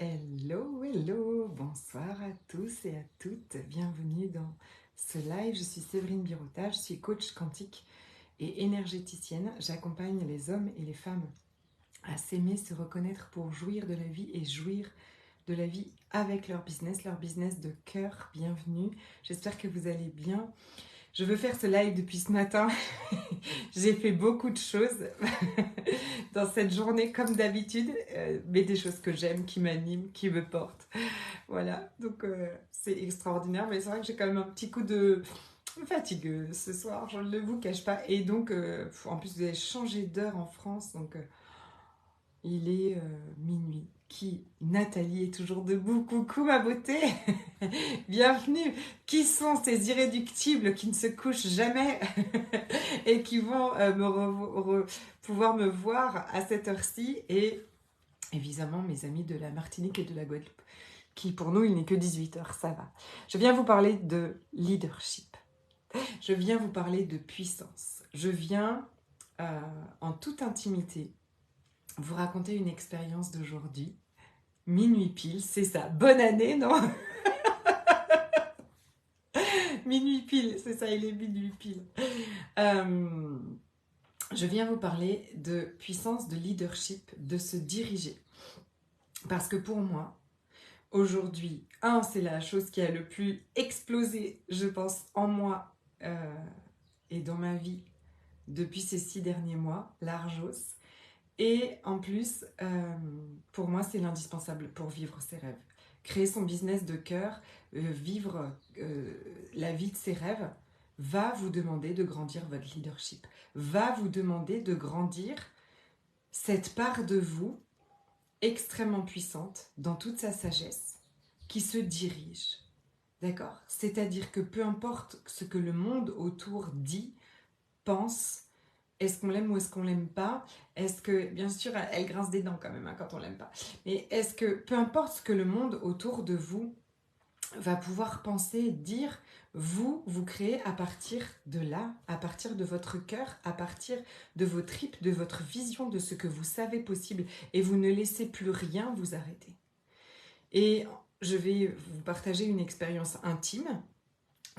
Hello, hello, bonsoir à tous et à toutes, bienvenue dans ce live. Je suis Séverine Birota, je suis coach quantique et énergéticienne. J'accompagne les hommes et les femmes à s'aimer, se reconnaître pour jouir de la vie et jouir de la vie avec leur business de cœur. Bienvenue, j'espère que vous allez bien. Je veux faire ce live depuis ce matin. J'ai fait beaucoup de choses dans cette journée comme d'habitude, mais des choses que j'aime, qui m'animent, qui me portent. Voilà, donc c'est extraordinaire, mais c'est vrai que j'ai quand même un petit coup de fatigue ce soir, je ne vous cache pas. Et donc, en plus, vous avez changé d'heure en France, donc il est minuit. Nathalie est toujours debout. Coucou ma beauté. Bienvenue. Qui sont ces irréductibles qui ne se couchent jamais et qui vont pouvoir me voir à cette heure-ci? Et évidemment mes amis de la Martinique et de la Guadeloupe, qui pour nous il n'est que 18h, ça va. Je viens vous parler de leadership. Je viens vous parler de puissance. Je viens en toute intimité vous raconter une expérience d'aujourd'hui. Minuit pile, c'est ça. Bonne année, non? Minuit pile, c'est ça, il est minuit pile. Je viens vous parler de puissance, de leadership, de se diriger. Parce que pour moi, aujourd'hui, c'est la chose qui a le plus explosé, je pense, en moi et dans ma vie depuis ces 6 derniers mois, l'Arjos. Et en plus, pour moi, c'est l'indispensable pour vivre ses rêves. Créer son business de cœur, vivre la vie de ses rêves, va vous demander de grandir votre leadership, va vous demander de grandir cette part de vous extrêmement puissante dans toute sa sagesse qui se dirige. D'accord? C'est-à-dire que peu importe ce que le monde autour dit, pense, est-ce qu'on l'aime ou est-ce qu'on l'aime pas? Est-ce que, bien sûr, elle grince des dents quand même quand on l'aime pas. Mais est-ce que, peu importe ce que le monde autour de vous va pouvoir penser, dire, vous créez à partir de là, à partir de votre cœur, à partir de vos tripes, de votre vision, de ce que vous savez possible, et vous ne laissez plus rien vous arrêter. Et je vais vous partager une expérience intime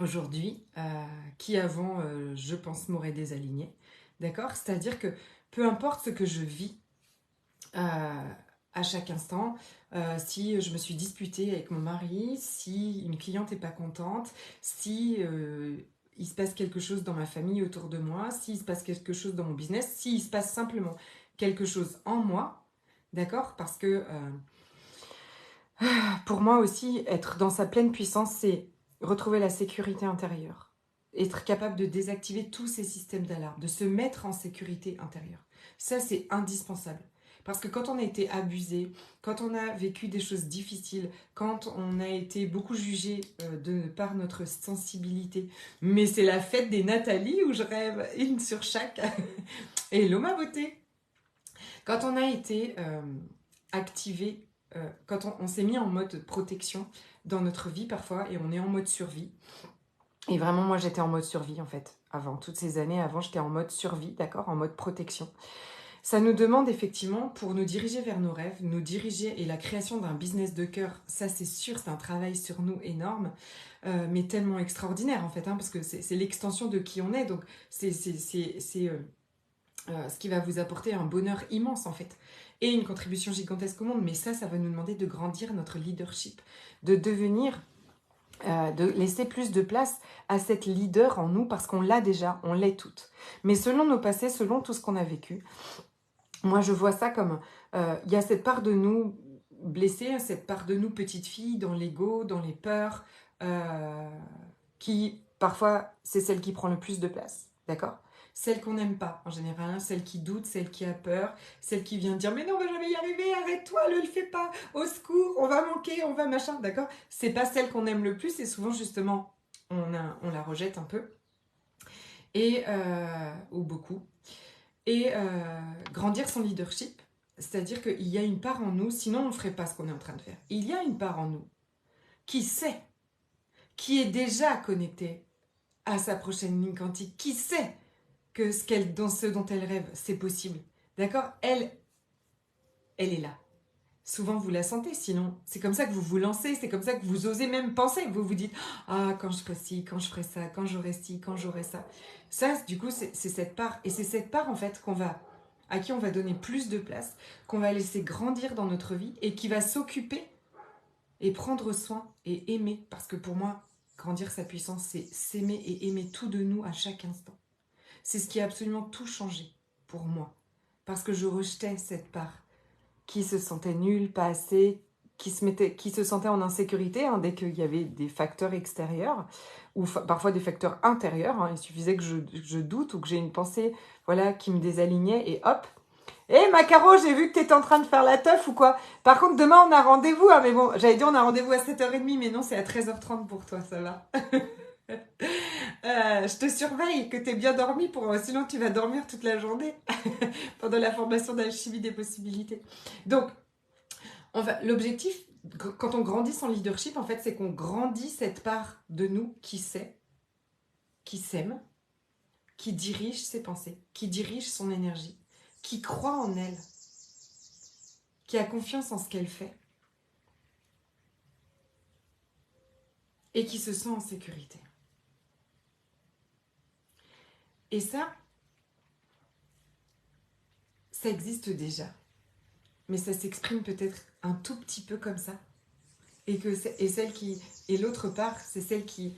aujourd'hui, qui avant, je pense, m'aurait désaligné. D'accord? C'est-à-dire que peu importe ce que je vis à chaque instant, si je me suis disputée avec mon mari, si une cliente n'est pas contente, si il se passe quelque chose dans ma famille autour de moi, s'il se passe quelque chose dans mon business, s'il se passe simplement quelque chose en moi, d'accord? Parce que pour moi aussi, être dans sa pleine puissance, c'est retrouver la sécurité intérieure. Être capable de désactiver tous ces systèmes d'alarme, de se mettre en sécurité intérieure. Ça, c'est indispensable. Parce que quand on a été abusé, quand on a vécu des choses difficiles, quand on a été beaucoup jugé par notre sensibilité, mais c'est la fête des Nathalie où je rêve, une sur chaque. Hello ma beauté. Quand on a été activé, quand on s'est mis en mode protection dans notre vie parfois, et on est en mode survie. Et vraiment, moi, j'étais en mode survie, en fait. Avant, toutes ces années avant, j'étais en mode survie, d'accord, en mode protection. Ça nous demande effectivement, pour nous diriger vers nos rêves, nous diriger, et la création d'un business de cœur, ça c'est sûr, c'est un travail sur nous énorme, mais tellement extraordinaire, en fait, parce que c'est l'extension de qui on est, donc c'est ce qui va vous apporter un bonheur immense, en fait, et une contribution gigantesque au monde. Mais ça va nous demander de grandir notre leadership, de devenir... de laisser plus de place à cette leader en nous, parce qu'on l'a déjà, on l'est toutes. Mais selon nos passés, selon tout ce qu'on a vécu, moi je vois ça comme, il y a cette part de nous blessée, cette part de nous petite fille, dans l'ego, dans les peurs, qui parfois c'est celle qui prend le plus de place, d'accord? Celle qu'on n'aime pas en général, celle qui doute, celle qui a peur, celle qui vient dire mais non, on va jamais y arriver, arrête-toi, ne le fais pas, au secours, on va manquer, on va machin, d'accord? C'est pas celle qu'on aime le plus, et souvent justement on la rejette un peu, et ou beaucoup. Et grandir son leadership, c'est-à-dire qu'il y a une part en nous, sinon on ne ferait pas ce qu'on est en train de faire. Il y a une part en nous qui sait, qui est déjà connectée à sa prochaine ligne quantique, qui sait que ce dont elle rêve, c'est possible. D'accord? Elle est là. souvent vous la sentez, sinon c'est comme ça que vous vous lancez, c'est comme ça que vous osez même penser, vous vous dites « Ah, quand je ferai ci, quand je ferai ça, quand j'aurai ci, quand j'aurai ça ». Ça, du coup, c'est cette part, et c'est cette part en fait à qui on va donner plus de place, qu'on va laisser grandir dans notre vie et qui va s'occuper et prendre soin et aimer, parce que pour moi, grandir sa puissance, c'est s'aimer et aimer tout de nous à chaque instant. C'est ce qui a absolument tout changé pour moi, parce que je rejetais cette part qui se sentait nulle, pas assez, qui se sentait en insécurité dès qu'il y avait des facteurs extérieurs, ou parfois des facteurs intérieurs. Il suffisait que je doute ou que j'ai une pensée qui me désalignait et hop. Hé Macaro, j'ai vu que t'étais en train de faire la teuf ou quoi? Par contre, demain on a rendez-vous, mais bon, j'avais dit on a rendez-vous à 7h30, mais non, c'est à 13h30 pour toi, ça va. Je te surveille, que t'aies bien dormi, sinon tu vas dormir toute la journée pendant la formation d'alchimie des possibilités. Donc, l'objectif, quand on grandit son leadership, en fait, c'est qu'on grandit cette part de nous qui sait, qui s'aime, qui dirige ses pensées, qui dirige son énergie, qui croit en elle, qui a confiance en ce qu'elle fait et qui se sent en sécurité. Et ça existe déjà. Mais ça s'exprime peut-être un tout petit peu comme ça. Et l'autre part, c'est celle qui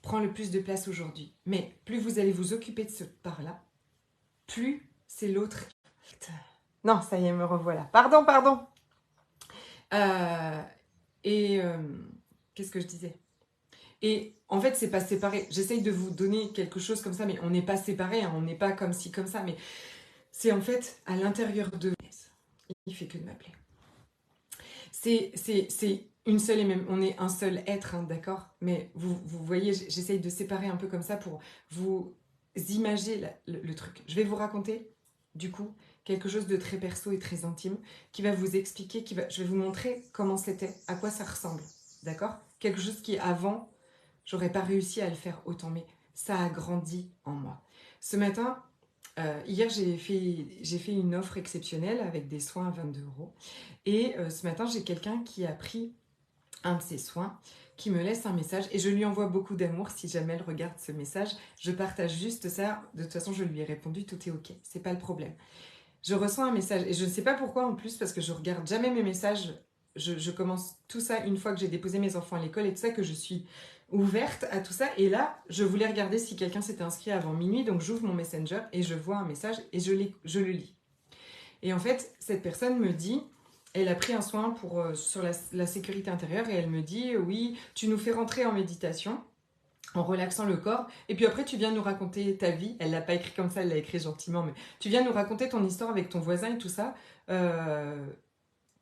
prend le plus de place aujourd'hui. Mais plus vous allez vous occuper de cette part-là, plus c'est l'autre. Non, ça y est, me revoilà. Pardon. Qu'est-ce que je disais? Et en fait, c'est pas séparé. J'essaye de vous donner quelque chose comme ça, mais on n'est pas séparés, on n'est pas comme ci, comme ça, mais c'est en fait à l'intérieur de... Il fait que de m'appeler. C'est une seule et même... On est un seul être, d'accord? Mais vous voyez, j'essaye de séparer un peu comme ça pour vous imager le truc. Je vais vous raconter, du coup, quelque chose de très perso et très intime qui va vous expliquer, je vais vous montrer comment c'était, à quoi ça ressemble, d'accord? Quelque chose qui, avant, j'aurais pas réussi à le faire autant, mais ça a grandi en moi. Ce matin, hier, j'ai fait une offre exceptionnelle avec des soins à 22 €. Et ce matin, j'ai quelqu'un qui a pris un de ses soins, qui me laisse un message. Et je lui envoie beaucoup d'amour si jamais elle regarde ce message. Je partage juste ça. De toute façon, je lui ai répondu, tout est OK. C'est pas le problème. Je reçois un message. Et je ne sais pas pourquoi en plus, parce que je regarde jamais mes messages. Je commence tout ça une fois que j'ai déposé mes enfants à l'école et tout ça, que je suis ouverte à tout ça. Et là, je voulais regarder si quelqu'un s'était inscrit avant minuit. Donc j'ouvre mon Messenger et je vois un message et je le lis. Et en fait, cette personne me dit, elle a pris un soin sur la sécurité intérieure et elle me dit, oui, tu nous fais rentrer en méditation en relaxant le corps, et puis après tu viens nous raconter ta vie. Elle l'a pas écrit comme ça, elle l'a écrit gentiment, mais tu viens nous raconter ton histoire avec ton voisin et tout ça.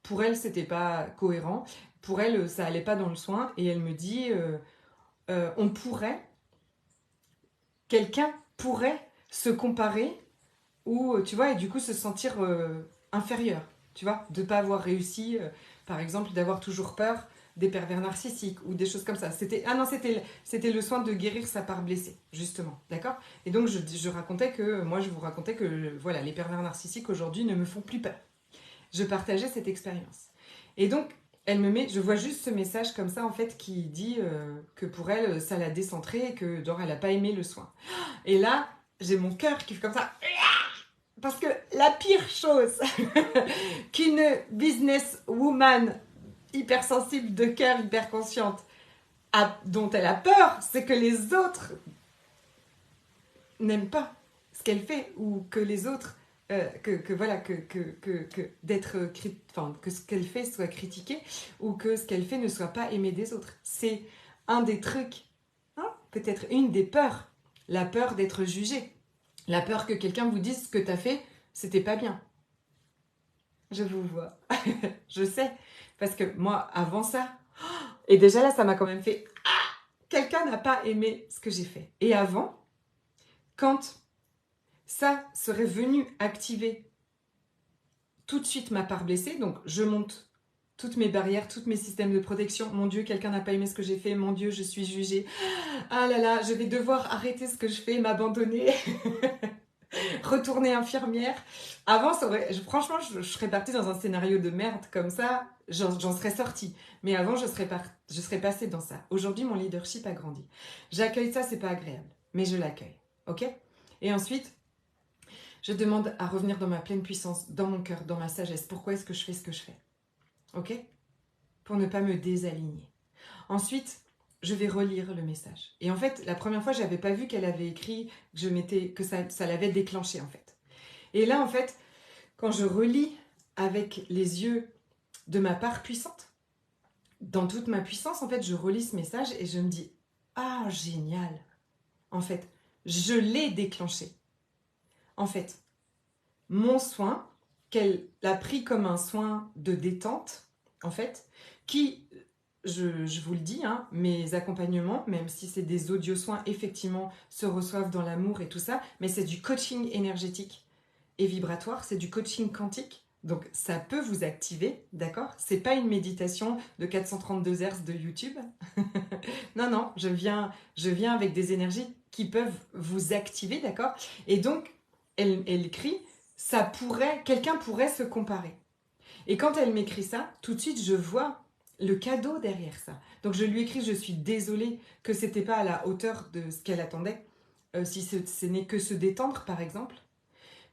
Pour elle, c'était pas cohérent. Pour elle, ça allait pas dans le soin. Et elle me dit, quelqu'un pourrait se comparer ou, tu vois, et du coup se sentir inférieur, tu vois, de pas avoir réussi, par exemple, d'avoir toujours peur des pervers narcissiques ou des choses comme ça. C'était le soin de guérir sa part blessée, justement, d'accord? Et donc je racontais que, moi je vous racontais que, voilà, les pervers narcissiques aujourd'hui ne me font plus peur. Je partageais cette expérience. Et donc, je vois juste ce message comme ça, en fait, qui dit que pour elle, ça l'a décentrée et que, genre, elle n'a pas aimé le soin. Et là, j'ai mon cœur qui fait comme ça. Parce que la pire chose qu'une businesswoman hypersensible de cœur, hyper consciente, dont elle a peur, c'est que les autres n'aiment pas ce qu'elle fait ou que les autres que ce qu'elle fait soit critiqué ou que ce qu'elle fait ne soit pas aimé des autres. C'est un des trucs, peut-être une des peurs, la peur d'être jugé, la peur que quelqu'un vous dise ce que t'as fait, c'était pas bien. Je vous vois, je sais, parce que moi, avant ça, et déjà là, ça m'a quand même fait, quelqu'un n'a pas aimé ce que j'ai fait. Et avant, quand ça serait venu activer tout de suite ma part blessée, donc je monte toutes mes barrières, tous mes systèmes de protection. Mon Dieu, quelqu'un n'a pas aimé ce que j'ai fait. Mon Dieu, je suis jugée. Ah là là, je vais devoir arrêter ce que je fais, m'abandonner. retourner infirmière. Avant, franchement, je serais partie dans un scénario de merde comme ça, j'en serais sortie. Mais avant, je serais passée dans ça. Aujourd'hui, mon leadership a grandi. J'accueille ça, c'est pas agréable, mais je l'accueille. Ok? Et ensuite, je demande à revenir dans ma pleine puissance, dans mon cœur, dans ma sagesse. Pourquoi est-ce que je fais ce que je fais? Ok? Pour ne pas me désaligner. Ensuite, je vais relire le message. Et en fait, la première fois, je n'avais pas vu qu'elle avait écrit que ça l'avait déclenché, en fait. Et là, en fait, quand je relis avec les yeux de ma part puissante, dans toute ma puissance, en fait, je relis ce message et je me dis « Ah, génial !» En fait, je l'ai déclenché. En fait, mon soin, qu'elle a pris comme un soin de détente, en fait, qui, je vous le dis, hein, mes accompagnements, même si c'est des audio soins, effectivement, se reçoivent dans l'amour et tout ça, mais c'est du coaching énergétique et vibratoire, c'est du coaching quantique. Donc ça peut vous activer, d'accord? C'est pas une méditation de 432 Hz de YouTube. Non, non, je viens avec des énergies qui peuvent vous activer, d'accord? Et donc, elle écrit, quelqu'un pourrait se comparer. Et quand elle m'écrit ça, tout de suite, je vois le cadeau derrière ça. Donc je lui écris, je suis désolée que c'était pas à la hauteur de ce qu'elle attendait, si ce n'est que se détendre, par exemple.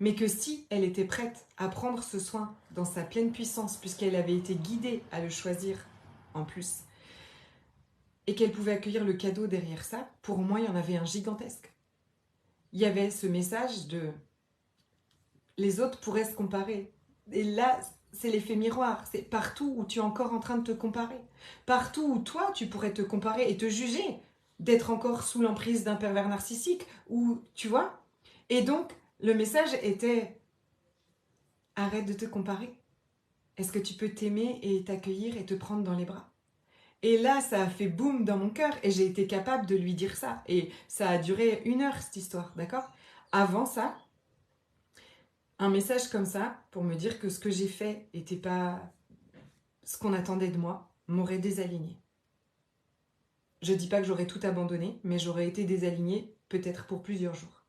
Mais que si elle était prête à prendre ce soin dans sa pleine puissance, puisqu'elle avait été guidée à le choisir en plus, et qu'elle pouvait accueillir le cadeau derrière ça, pour moi, il y en avait un gigantesque. Il y avait ce message de « les autres pourraient se comparer ». Et là, c'est l'effet miroir. C'est partout où tu es encore en train de te comparer. Partout où toi, tu pourrais te comparer et te juger d'être encore sous l'emprise d'un pervers narcissique. Ou, tu vois. Et donc, le message était « arrête de te comparer. Est-ce que tu peux t'aimer et t'accueillir et te prendre dans les bras ?» Et là, ça a fait boum dans mon cœur et j'ai été capable de lui dire ça. Et ça a duré 1 heure, cette histoire, d'accord? Avant ça, un message comme ça, pour me dire que ce que j'ai fait n'était pas ce qu'on attendait de moi, m'aurait désalignée. Je ne dis pas que j'aurais tout abandonné, mais j'aurais été désalignée peut-être pour plusieurs jours.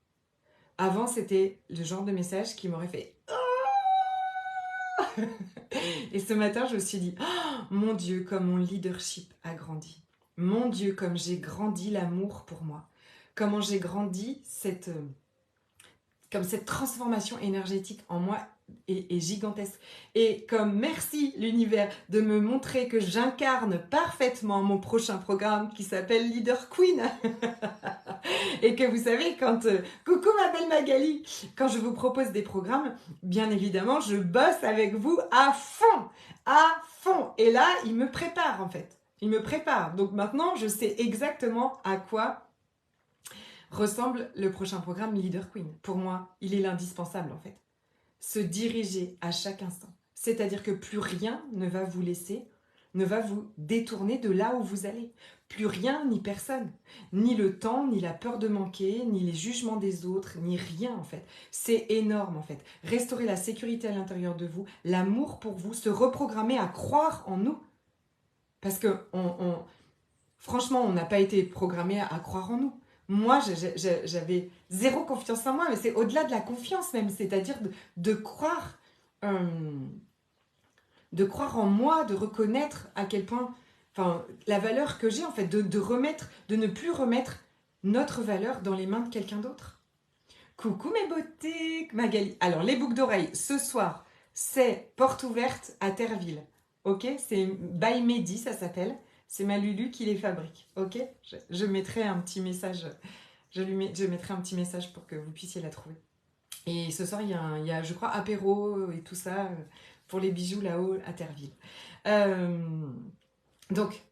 Avant, c'était le genre de message qui m'aurait fait et ce matin, je me suis dit oh, mon Dieu, comme mon leadership a grandi. Mon Dieu, comme j'ai grandi l'amour pour moi. Comment j'ai grandi cette transformation énergétique en moi est gigantesque. Et comme merci l'univers de me montrer que j'incarne parfaitement mon prochain programme qui s'appelle Leader Queen. Et que vous savez, quand coucou ma belle Magali, quand je vous propose des programmes, bien évidemment, je bosse avec vous à fond, à fond. Et là, il me prépare en fait. Il me prépare. Donc maintenant, je sais exactement à quoi ressemble le prochain programme Leader Queen. Pour moi, il est l'indispensable en fait. Se diriger à chaque instant. C'est-à-dire que plus rien ne va vous laisser, ne va vous détourner de là où vous allez. Plus rien ni personne. Ni le temps, ni la peur de manquer, ni les jugements des autres, ni rien en fait. C'est énorme en fait. Restaurer la sécurité à l'intérieur de vous, l'amour pour vous, se reprogrammer à croire en nous. Parce que franchement, on n'a pas été programmé à croire en nous. Moi, j'avais zéro confiance en moi, mais c'est au-delà de la confiance même, c'est-à-dire de croire en moi, de reconnaître à quel point, enfin, la valeur que j'ai en fait, de ne plus remettre notre valeur dans les mains de quelqu'un d'autre. Coucou mes beautés, Magali. Alors, les boucles d'oreilles, ce soir, c'est porte ouverte à Terreville. Ok, c'est by Mehdi, ça s'appelle. C'est ma Lulu qui les fabrique, ok? Je mettrai un petit message, je mettrai un petit message pour que vous puissiez la trouver. Et ce soir, il y a je crois, apéro et tout ça pour les bijoux là-haut à Terreville. Donc,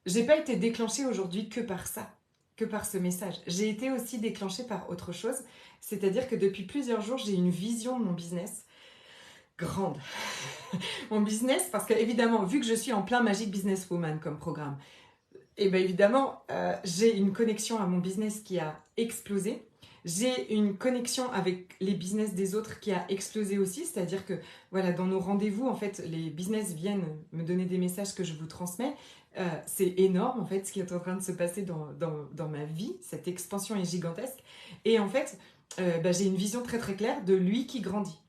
j'ai pas été déclenchée aujourd'hui que par ça, que par ce message. J'ai été aussi déclenchée par autre chose, c'est-à-dire que depuis plusieurs jours, j'ai une vision de mon business grande. Mon business, parce que évidemment, vu que je suis en plein Magic Businesswoman comme programme, et bien évidemment, j'ai une connexion à mon business qui a explosé. J'ai une connexion avec les business des autres qui a explosé aussi, c'est-à-dire que voilà, dans nos rendez-vous, en fait, les business viennent me donner des messages que je vous transmets. C'est énorme, en fait, ce qui est en train de se passer dans ma vie. Cette expansion est gigantesque. Et en fait, j'ai une vision très très claire de lui qui grandit.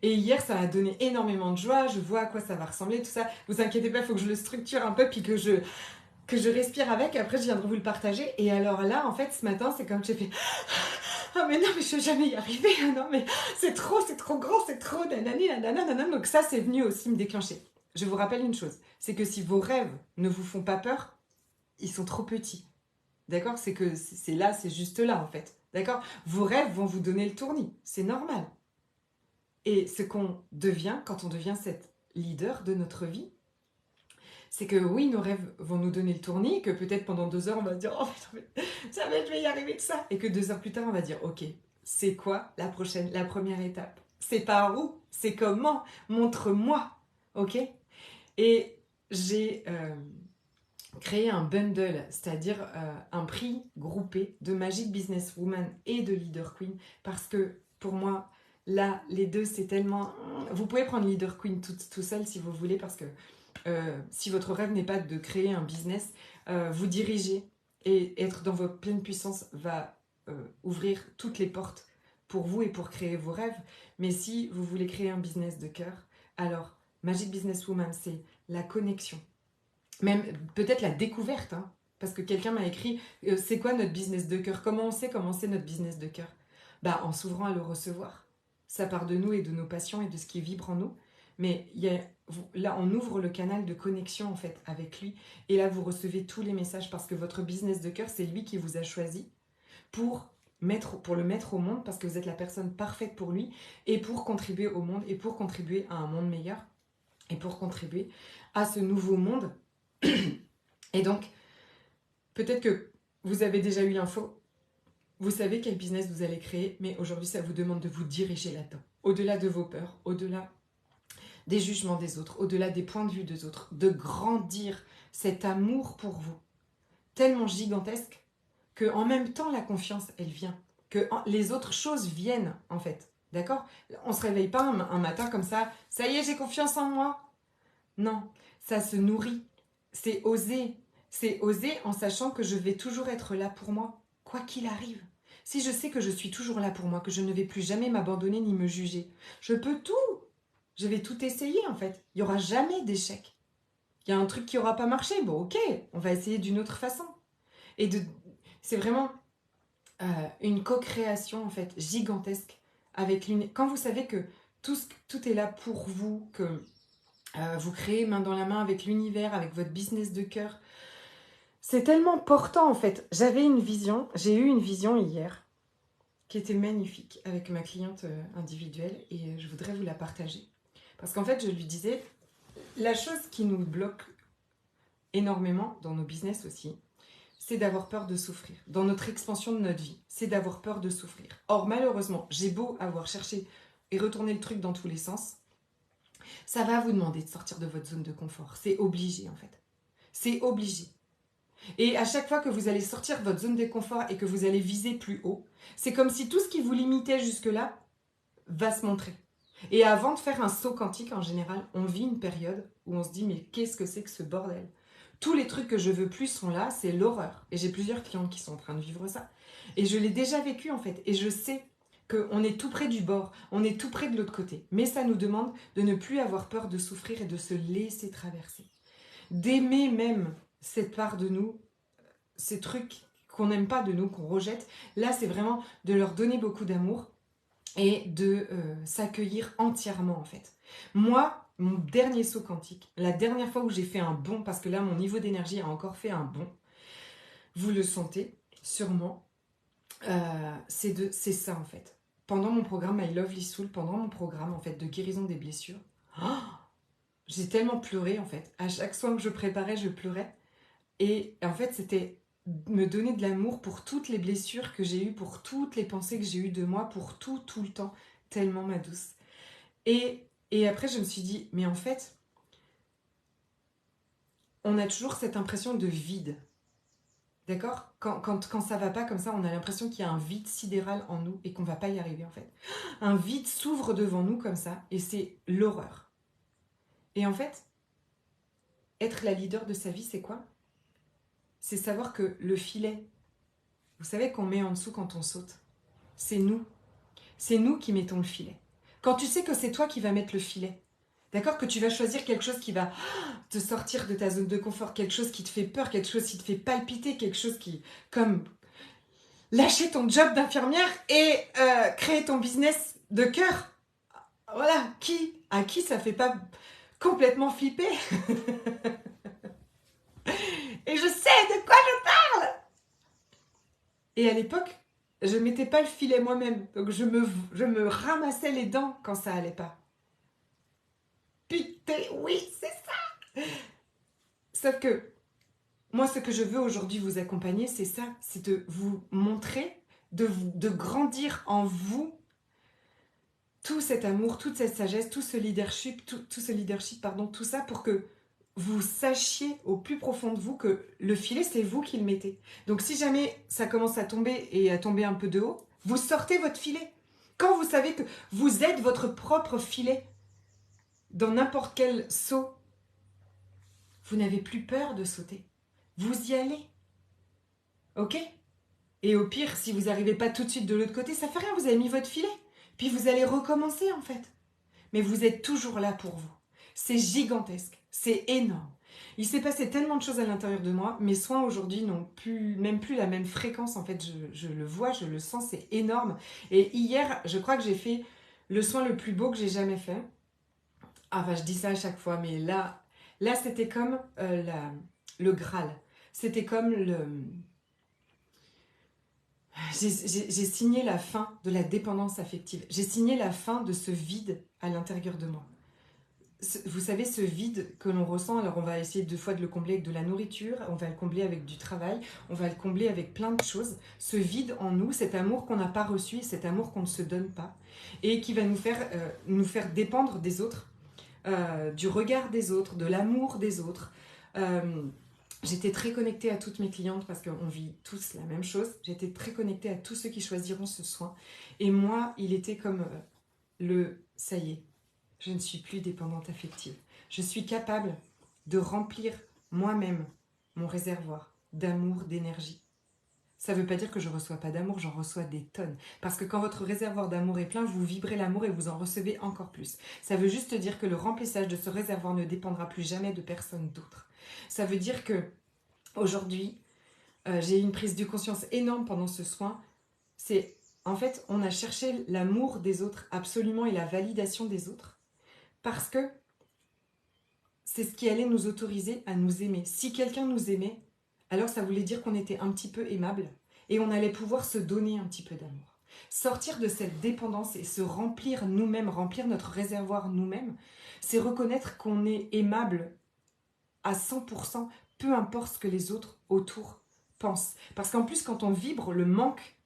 Et hier, ça m'a donné énormément de joie. Je vois à quoi ça va ressembler, tout ça. Vous inquiétez pas, il faut que je le structure un peu, puis que je respire avec. Après, je viendrai vous le partager. Et alors là, en fait, ce matin, c'est comme j'ai fait... Ah mais non, mais je vais jamais y arriver. Ah non, mais c'est trop grand, c'est trop nanani, nanana, nanana. Donc ça, c'est venu aussi me déclencher. Je vous rappelle une chose, c'est que si vos rêves ne vous font pas peur, ils sont trop petits. D'accord? C'est que c'est là, c'est juste là, en fait. D'accord? Vos rêves vont vous donner le tournis. C'est normal. Et ce qu'on devient quand on devient cette leader de notre vie, c'est que oui, nos rêves vont nous donner le tournis, que peut-être pendant 2 heures, on va se dire, oh, mais jamais je vais y arriver, tout ça. Et que 2 heures plus tard, on va dire, ok, c'est quoi la première étape? C'est par où? C'est comment? Montre-moi, ok? Et j'ai créé un bundle, c'est-à-dire un prix groupé de Magic Business Woman et de Leader Queen, parce que pour moi, là, les deux, c'est tellement... Vous pouvez prendre Leader Queen tout seul si vous voulez, parce que si votre rêve n'est pas de créer un business, vous diriger et être dans votre pleine puissance va ouvrir toutes les portes pour vous et pour créer vos rêves. Mais si vous voulez créer un business de cœur, alors Magic Business Woman, c'est la connexion. Même peut-être la découverte, hein, parce que quelqu'un m'a écrit c'est quoi notre business de cœur? Comment on sait comment c'est notre business de cœur? En s'ouvrant à le recevoir. Ça part de nous et de nos passions et de ce qui vibre en nous. Mais là, on ouvre le canal de connexion en fait avec lui. Et là, vous recevez tous les messages parce que votre business de cœur, c'est lui qui vous a choisi pour le mettre au monde parce que vous êtes la personne parfaite pour lui et pour contribuer au monde et pour contribuer à un monde meilleur et pour contribuer à ce nouveau monde. Et donc, peut-être que vous avez déjà eu l'info, vous savez quel business vous allez créer, mais aujourd'hui, ça vous demande de vous diriger là-dedans. Au-delà de vos peurs, au-delà des jugements des autres, au-delà des points de vue des autres, de grandir cet amour pour vous, tellement gigantesque, que en même temps, la confiance, elle vient. Que les autres choses viennent, en fait. D'accord? On ne se réveille pas un matin comme ça y est, j'ai confiance en moi. Non, ça se nourrit. C'est oser. C'est oser en sachant que je vais toujours être là pour moi, quoi qu'il arrive. Si je sais que je suis toujours là pour moi, que je ne vais plus jamais m'abandonner ni me juger, je peux tout. Je vais tout essayer en fait. Il n'y aura jamais d'échec. Il y a un truc qui n'aura pas marché, bon ok, on va essayer d'une autre façon. Et c'est vraiment une co-création en fait gigantesque avec quand vous savez que tout est là pour vous, que vous créez main dans la main avec l'univers, avec votre business de cœur. C'est tellement portant en fait. J'ai eu une vision hier qui était magnifique avec ma cliente individuelle et je voudrais vous la partager. Parce qu'en fait, je lui disais, la chose qui nous bloque énormément dans nos business aussi, c'est d'avoir peur de souffrir. Dans notre expansion de notre vie, c'est d'avoir peur de souffrir. Or, malheureusement, j'ai beau avoir cherché et retourné le truc dans tous les sens, ça va vous demander de sortir de votre zone de confort. C'est obligé en fait. C'est obligé. Et à chaque fois que vous allez sortir de votre zone de confort et que vous allez viser plus haut, c'est comme si tout ce qui vous limitait jusque-là va se montrer. Et avant de faire un saut quantique, en général, on vit une période où on se dit mais qu'est-ce que c'est que ce bordel? Tous les trucs que je veux plus sont là, c'est l'horreur. Et j'ai plusieurs clients qui sont en train de vivre ça. Et je l'ai déjà vécu en fait. Et je sais qu'on est tout près du bord, on est tout près de l'autre côté. Mais ça nous demande de ne plus avoir peur de souffrir et de se laisser traverser. D'aimer même cette part de nous, ces trucs qu'on n'aime pas de nous, qu'on rejette. Là, c'est vraiment de leur donner beaucoup d'amour et de s'accueillir entièrement en fait. Moi, mon dernier saut quantique, la dernière fois où j'ai fait un bond, parce que là mon niveau d'énergie a encore fait un bond, vous le sentez sûrement, c'est ça en fait. Pendant mon programme I Love Soul, pendant mon programme en fait de guérison des blessures, oh, j'ai tellement pleuré en fait. À chaque soin que je préparais, je pleurais. Et en fait, c'était me donner de l'amour pour toutes les blessures que j'ai eues, pour toutes les pensées que j'ai eues de moi, pour tout le temps, tellement ma douce. Et après, je me suis dit, mais en fait, on a toujours cette impression de vide. D'accord? Quand ça va pas comme ça, on a l'impression qu'il y a un vide sidéral en nous et qu'on va pas y arriver en fait. Un vide s'ouvre devant nous comme ça et c'est l'horreur. Et en fait, être la leader de sa vie, c'est quoi? C'est savoir que le filet, vous savez qu'on met en dessous quand on saute. c'est nous. C'est nous qui mettons le filet. Quand tu sais que c'est toi qui vas mettre le filet, d'accord, que tu vas choisir quelque chose qui va te sortir de ta zone de confort, quelque chose qui te fait peur, quelque chose qui te fait palpiter, quelque chose qui, comme lâcher ton job d'infirmière et créer ton business de cœur. Voilà, à qui ça fait pas complètement flipper? Et je sais de quoi. Et à l'époque, je mettais pas le filet moi-même, donc je me ramassais les dents quand ça allait pas. Putain, oui, c'est ça. Sauf que moi, ce que je veux aujourd'hui vous accompagner, c'est ça, c'est de vous montrer, de grandir en vous tout cet amour, toute cette sagesse, tout ce leadership, tout ça pour que vous sachiez au plus profond de vous que le filet, c'est vous qui le mettez. Donc si jamais ça commence à tomber et à tomber un peu de haut, vous sortez votre filet. Quand vous savez que vous êtes votre propre filet dans n'importe quel saut, vous n'avez plus peur de sauter. Vous y allez. Ok? Et au pire, si vous n'arrivez pas tout de suite de l'autre côté, ça fait rien, vous avez mis votre filet. Puis vous allez recommencer en fait. Mais vous êtes toujours là pour vous. C'est gigantesque, c'est énorme. Il s'est passé tellement de choses à l'intérieur de moi. Mes soins aujourd'hui n'ont même plus la même fréquence. En fait, je le vois, je le sens, c'est énorme. Et hier, je crois que j'ai fait le soin le plus beau que j'ai jamais fait. Enfin, je dis ça à chaque fois, mais là c'était comme le Graal. C'était comme le... J'ai signé la fin de la dépendance affective. J'ai signé la fin de ce vide à l'intérieur de moi. Vous savez, ce vide que l'on ressent, alors on va essayer deux fois de le combler avec de la nourriture, on va le combler avec du travail, on va le combler avec plein de choses. Ce vide en nous, cet amour qu'on n'a pas reçu, cet amour qu'on ne se donne pas, et qui va nous faire dépendre des autres, du regard des autres, de l'amour des autres. J'étais très connectée à toutes mes clientes parce qu'on vit tous la même chose. J'étais très connectée à tous ceux qui choisiront ce soin. Et moi, il était comme ça y est, je ne suis plus dépendante affective. Je suis capable de remplir moi-même mon réservoir d'amour, d'énergie. Ça ne veut pas dire que je ne reçois pas d'amour, j'en reçois des tonnes. Parce que quand votre réservoir d'amour est plein, vous vibrez l'amour et vous en recevez encore plus. Ça veut juste dire que le remplissage de ce réservoir ne dépendra plus jamais de personne d'autre. Ça veut dire que aujourd'hui, j'ai eu une prise de conscience énorme pendant ce soin. C'est, en fait, on a cherché l'amour des autres absolument et la validation des autres. Parce que c'est ce qui allait nous autoriser à nous aimer. Si quelqu'un nous aimait, alors ça voulait dire qu'on était un petit peu aimable et on allait pouvoir se donner un petit peu d'amour. Sortir de cette dépendance et se remplir nous-mêmes, remplir notre réservoir nous-mêmes, c'est reconnaître qu'on est aimable à 100%, peu importe ce que les autres autour pensent. Parce qu'en plus, quand on vibre le manque,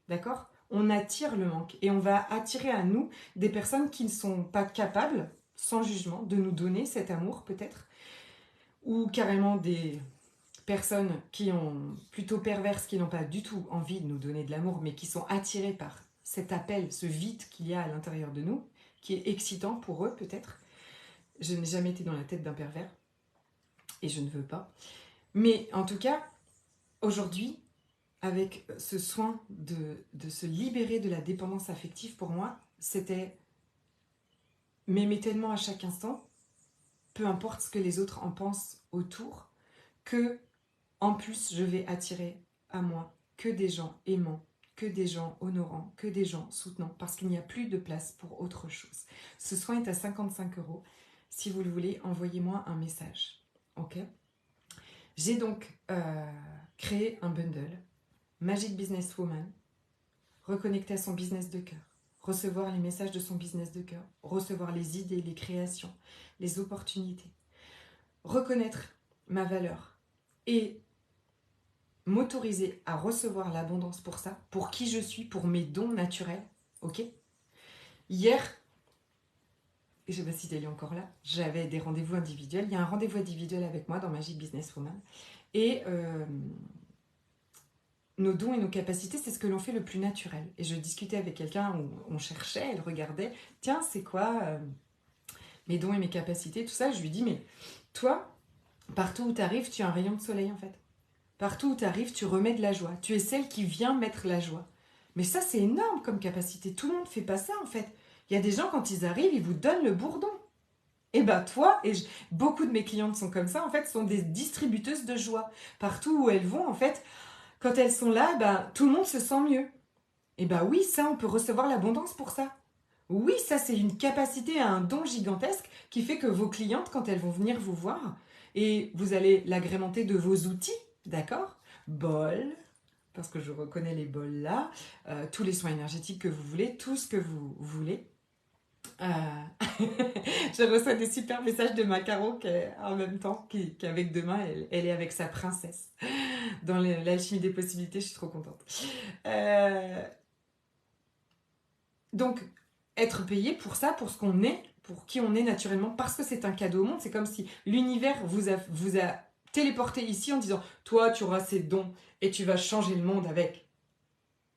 d'accord, on attire le manque et on va attirer à nous des personnes qui ne sont pas capables, sans jugement, de nous donner cet amour peut-être, ou carrément des personnes qui ont plutôt perverses, qui n'ont pas du tout envie de nous donner de l'amour, mais qui sont attirées par cet appel, ce vide qu'il y a à l'intérieur de nous, qui est excitant pour eux peut-être. Je n'ai jamais été dans la tête d'un pervers, et je ne veux pas. Mais en tout cas, aujourd'hui, avec ce soin de se libérer de la dépendance affective, pour moi, c'était m'aimer tellement à chaque instant, peu importe ce que les autres en pensent autour, que en plus je vais attirer à moi que des gens aimants, que des gens honorants, que des gens soutenants, parce qu'il n'y a plus de place pour autre chose. Ce soin est à 55 €. Si vous le voulez, envoyez-moi un message. Ok ? J'ai donc créé un bundle Magic Business Woman, reconnecter à son business de cœur, recevoir les messages de son business de cœur, recevoir les idées, les créations, les opportunités, reconnaître ma valeur et m'autoriser à recevoir l'abondance pour ça, pour qui je suis, pour mes dons naturels. Ok ? Hier, et je ne sais pas si elle est encore là, j'avais des rendez-vous individuels. Il y a un rendez-vous individuel avec moi dans Magic Business Woman. Et nos dons et nos capacités, c'est ce que l'on fait le plus naturel. Et je discutais avec quelqu'un où on cherchait, elle regardait, tiens, c'est quoi mes dons et mes capacités, tout ça. Je lui dis, mais toi, partout où tu arrives, tu as un rayon de soleil en fait. Partout où tu arrives, tu remets de la joie. Tu es celle qui vient mettre la joie. Mais ça, c'est énorme comme capacité. Tout le monde ne fait pas ça, en fait. Il y a des gens, quand ils arrivent, ils vous donnent le bourdon. Et ben toi, beaucoup de mes clientes sont comme ça, en fait, sont des distributeuses de joie. Partout où elles vont, en fait, quand elles sont là, ben, tout le monde se sent mieux. Et ben oui, ça, on peut recevoir l'abondance pour ça. Oui, ça, c'est une capacité, un don gigantesque qui fait que vos clientes, quand elles vont venir vous voir, et vous allez l'agrémenter de vos outils, d'accord? Bol, parce que je reconnais les bols là, tous les soins énergétiques que vous voulez, tout ce que vous voulez. Euh, je reçois des super messages de Macaro qui est en même temps, qui est avec demain, elle est avec sa princesse. Dans l'alchimie des possibilités, je suis trop contente. Donc, être payé pour ça, pour ce qu'on est, pour qui on est naturellement, parce que c'est un cadeau au monde, c'est comme si l'univers vous a téléporté ici en disant « Toi, tu auras ces dons et tu vas changer le monde avec. »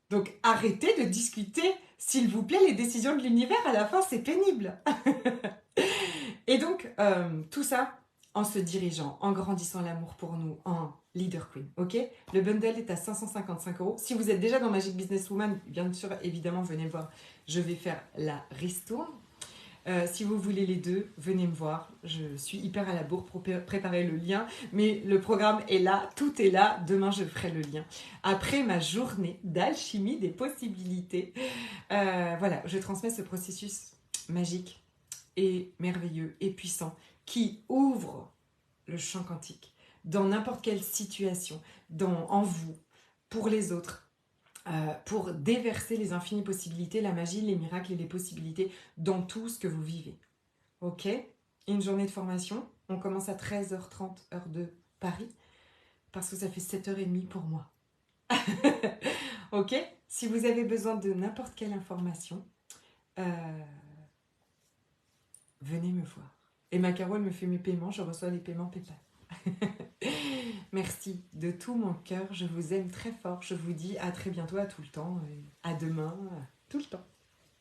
Donc, arrêtez de discuter, s'il vous plaît, les décisions de l'univers. À la fin, c'est pénible. Et donc, tout ça en se dirigeant, en grandissant l'amour pour nous, en Leader Queen, ok? Le bundle est à 555 €. Si vous êtes déjà dans Magic Business Woman, bien sûr, évidemment, venez me voir. Je vais faire la ristourne. Si vous voulez les deux, venez me voir. Je suis hyper à la bourre pour préparer le lien. Mais le programme est là, tout est là. Demain, je ferai le lien. Après ma journée d'alchimie des possibilités, voilà, je transmets ce processus magique et merveilleux et puissant qui ouvre le champ quantique dans n'importe quelle situation, en vous, pour les autres, pour déverser les infinies possibilités, la magie, les miracles et les possibilités dans tout ce que vous vivez. Ok? Une journée de formation, on commence à 13h30 heure de Paris, parce que ça fait 7h30 pour moi. Ok? Si vous avez besoin de n'importe quelle information, venez me voir. Et Macaro, elle me fait mes paiements, je reçois les paiements PayPal. Merci de tout mon cœur, je vous aime très fort. Je vous dis à très bientôt, à tout le temps, à demain, tout le temps.